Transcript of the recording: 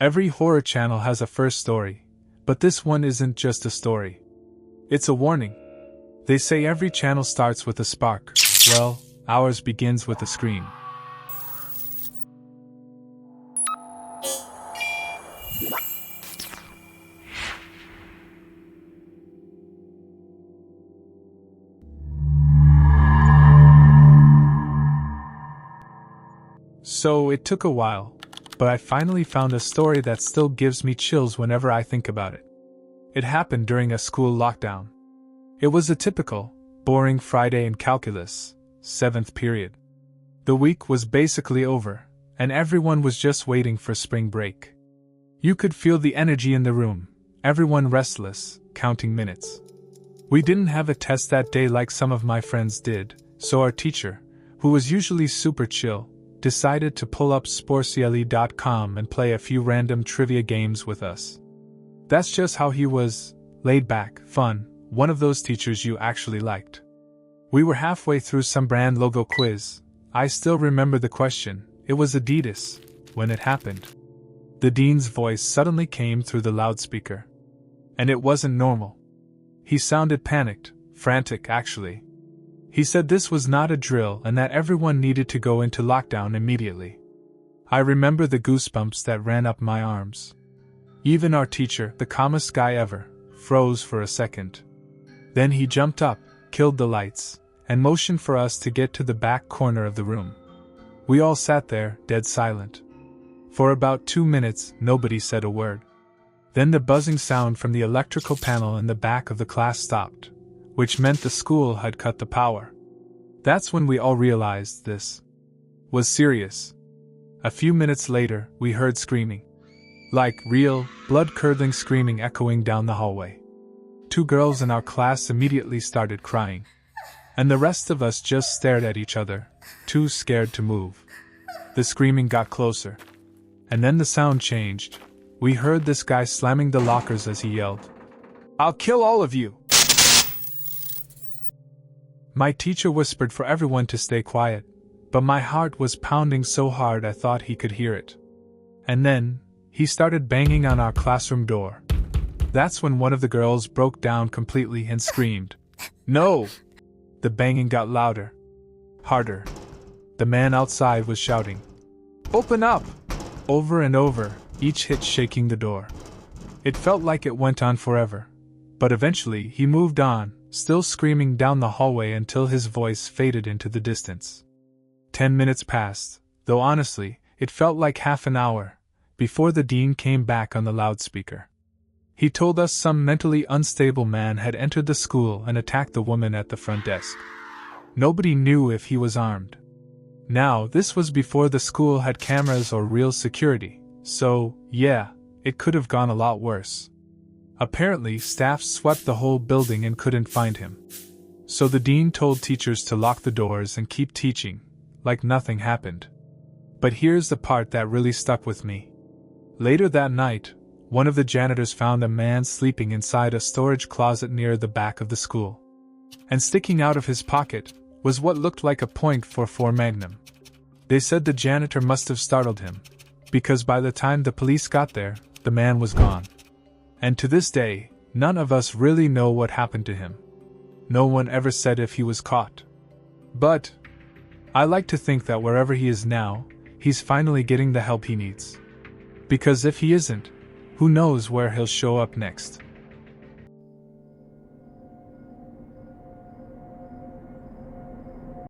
Every horror channel has a first story, but this one isn't just a story. It's a warning. They say every channel starts with a spark. Well, ours begins with a scream. So it took a while, but I finally found a story that still gives me chills whenever I think about it. It happened during a school lockdown. It was a typical, boring Friday in calculus, 7th period. The week was basically over, and everyone was just waiting for spring break. You could feel the energy in the room, everyone restless, counting minutes. We didn't have a test that day like some of my friends did, so our teacher, who was usually super chill, decided to pull up sporcieli.com and play a few random trivia games with us. That's just how he was, laid back, fun, one of those teachers you actually liked. We were halfway through some brand logo quiz. I still remember the question. It was Adidas, when it happened. The dean's voice suddenly came through the loudspeaker. And it wasn't normal. He sounded panicked, frantic actually. He said this was not a drill and that everyone needed to go into lockdown immediately. I remember the goosebumps that ran up my arms. Even our teacher, the calmest guy ever, froze for a second. Then he jumped up, killed the lights, and motioned for us to get to the back corner of the room. We all sat there, dead silent. For about 2 minutes, nobody said a word. Then the buzzing sound from the electrical panel in the back of the class stopped, which meant the school had cut the power. That's when we all realized this was serious. A few minutes later, we heard screaming. Like real, blood-curdling screaming echoing down the hallway. 2 girls in our class immediately started crying. And the rest of us just stared at each other, too scared to move. The screaming got closer. And then the sound changed. We heard this guy slamming the lockers as he yelled, "I'll kill all of you!" My teacher whispered for everyone to stay quiet, but my heart was pounding so hard I thought he could hear it. And then, he started banging on our classroom door. That's when one of the girls broke down completely and screamed, "No!" The banging got louder. Harder. The man outside was shouting, "Open up!" over and over, each hit shaking the door. It felt like it went on forever. But eventually he moved on, still screaming down the hallway until his voice faded into the distance. 10 minutes passed, though honestly, it felt like half an hour, before the dean came back on the loudspeaker. He told us some mentally unstable man had entered the school and attacked the woman at the front desk. Nobody knew if he was armed. Now, this was before the school had cameras or real security, so, yeah, it could have gone a lot worse. Apparently, staff swept the whole building and couldn't find him. So the dean told teachers to lock the doors and keep teaching, like nothing happened. But here's the part that really stuck with me. Later that night, one of the janitors found a man sleeping inside a storage closet near the back of the school. And sticking out of his pocket was what looked like a .44 Magnum. They said the janitor must have startled him, because by the time the police got there, the man was gone. And to this day, none of us really know what happened to him. No one ever said if he was caught. But I like to think that wherever he is now, he's finally getting the help he needs. Because if he isn't, who knows where he'll show up next.